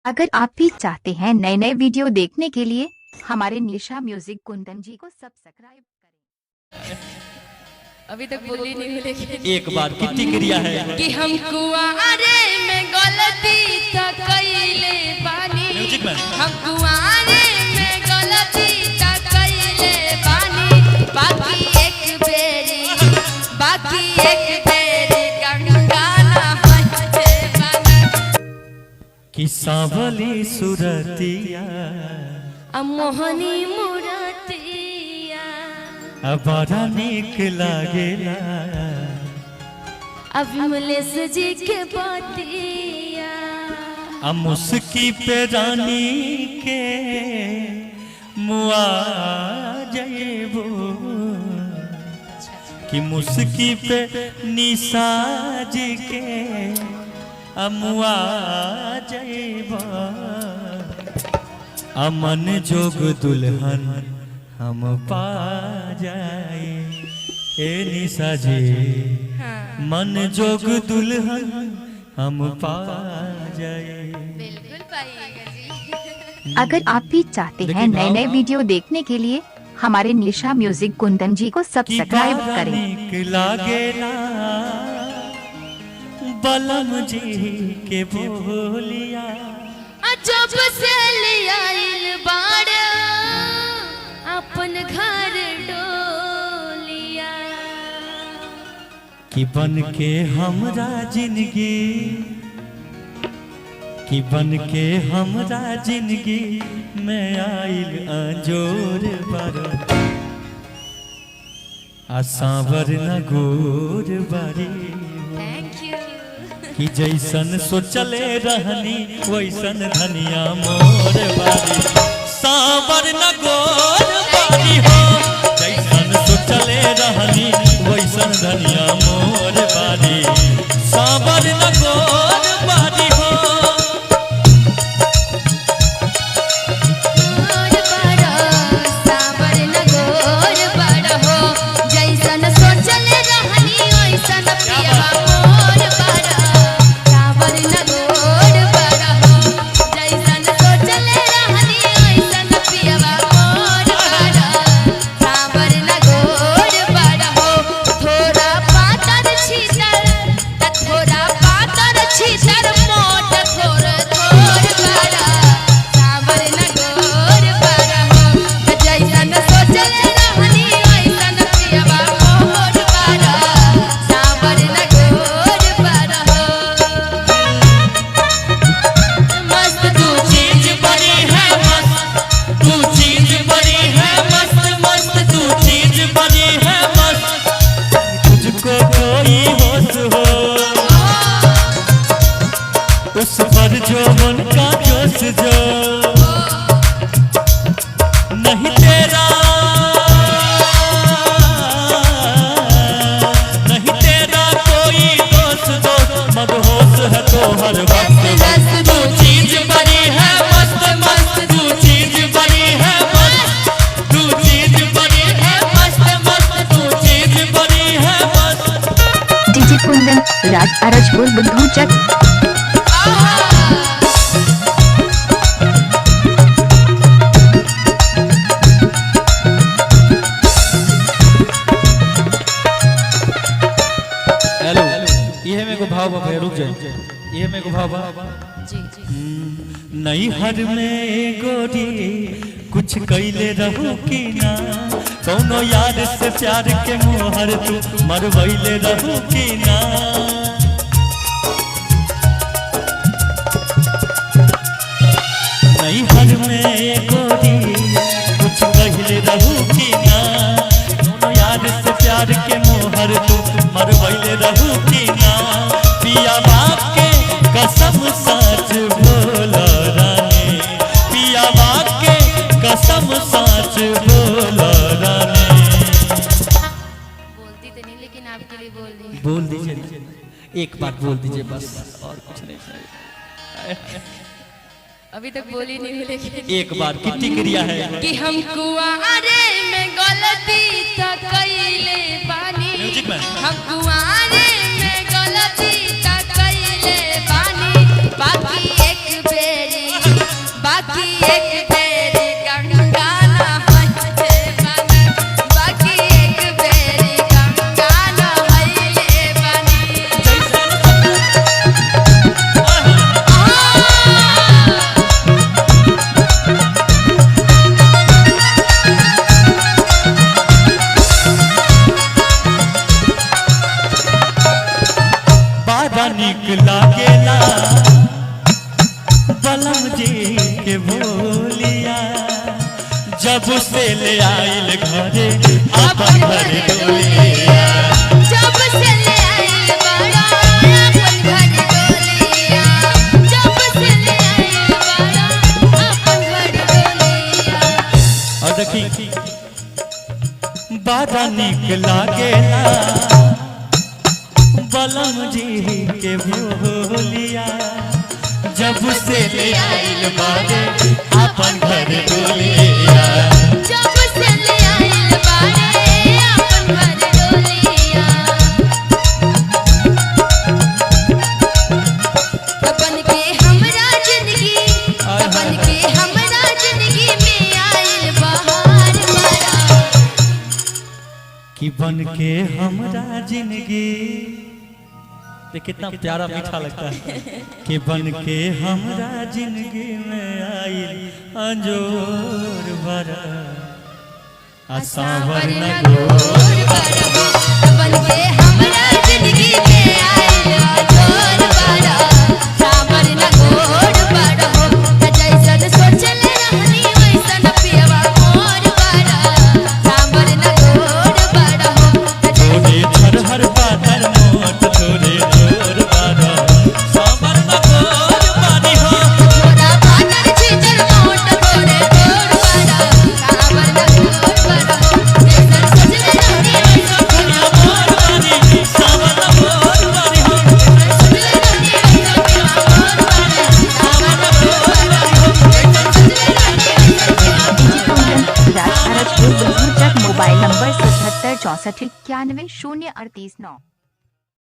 अगर आप भी चाहते हैं नए नए वीडियो देखने के लिए हमारे निशा म्यूजिक कुंदन जी को सब्सक्राइब करें। अभी तक बोली नहीं लेकिन एक बार कितनी क्रिया है कि हम कुआरे में गलती त कइले बानी, हम कुआरे में गलती त कइले बानी, बाकी एक बेरी गंगा नहाते बानी। कि सांवली सुरतिया मोहनी मुरतिया बड़ा नीक लागेला अभिमलेश जी के बतिया मुस्की पे रानी के मुआ जइबो कि मुस्की पे निशा जी के मुआ जइबो अमन जोग दुल्हन हम पा जाए ए निशा जी, मन जोग दुल्हन हम पा जाए। बिल्कुल पाइएगा जी। अगर आप भी चाहते हैं नए नए वीडियो देखने के लिए हमारे निशा म्यूजिक कुंदन जी को सब्सक्राइब करें। लागेला बलम जी के बोलिया जब से लियाइल बाड़ा अपन घर डोलिया कि बन के हमरा जिंदगी, कि बन के हमरा जिंदगी में आइल अंजोर बार सांवर न गोर बारी कि जैसन सोचले रहनी वैसन धनिया मोर बारी सांवर न गोर बारी हो, जैसन सोचले रहनी वैसन धनिया मोर बारी सांवर न गोर बारी हो। उस पर जो मन का जोश जो नहीं तेरा, नहीं तेरा कोई दोस्त दो मदहोश है तो हर वक्त तू चीज बड़ी है मस्त मस्त, तू चीज बड़ी है मस्त, तू चीज बड़ी है मस्त मस्त, तू चीज बड़ी है मस्त। डीजे कुंदन राज अरजपुर बुद्धू चक। रुक जाए, ये मेरे को भावा नहीं हर में गोरी कुछ कैले रहू की ना, कौनो यार से प्यार के मोहर तू मरवैले रहू की ना। नहीं हर में गोरी कुछ कैले रहू की ना, कौनो यार से प्यार के मोहर तू मरवैले रहू की ना। पिया बाप के कसम सच बोलो रानी, पिया बाप के कसम सच बोलो रानी। बोलती तो नहीं लेकिन आपके लिए बोल दीजिए, एक बार बोल दीजिए बस, और कुछ नहीं चाहिए। अभी तक बोली नहीं लेकिन एक बार कितनी क्रिया है कि हम कुआरे में गलती त कइले बानी, हम कुआरे में गलती त कइले बानी, बाकी एक बेरी बाकी एक बेरी गंगा नहाइले बानी बाकी एक बेरी गंगा नहाइले बानी बड़ा निक लागेला बलम जी के भोलिया जब से ले आइल घरे अपन घर डोलिया जब से ले आइल बड़ा अपन घर डोलिया जब से ले आइल बड़ा अपन घर डोलिया और देखी बड़ा निक लागेला बलम जी के भोलिया जब से ले आइल बारे अपन घर डोलिया जब से ले आइल बारे अपन घर डोलिया तपन के हमरा जिंदगी तपन के हमरा जिंदगी में आइल बहार बड़ा कि बन के हमरा जिंदगी ये कितना प्यारा मीठा लगता है कि बन के हमरा जिंदगी में आइल अंजोर भरा आसावर न गोर बड़ा तपन के हमरा जिंदगी में आइल जोर बड़ा सावर न गोर बड़ा जैसन सोचले रहनी वैसन पियवा मोर बड़ा सावर न गोर बड़ा थोड़े हर पातर मोट थोड़े जोर बारा सावर न गोर बानी हो थोड़ा पातर छीतर मोट थोड़े गोर बड़ा सावर न गोर बड़ा जैसन सोचले रहनी वैसन पियवा गोर बानी सावर न गोर बानी हो सोचले रहनी वैसन पियवा मोर बड़ा सावर न गोर बड़ा जैसन सोचले रहनी वैसन पियवा राजपुर बुलबुल चक मोबाइल नंबर 77 64 91 0 38 9।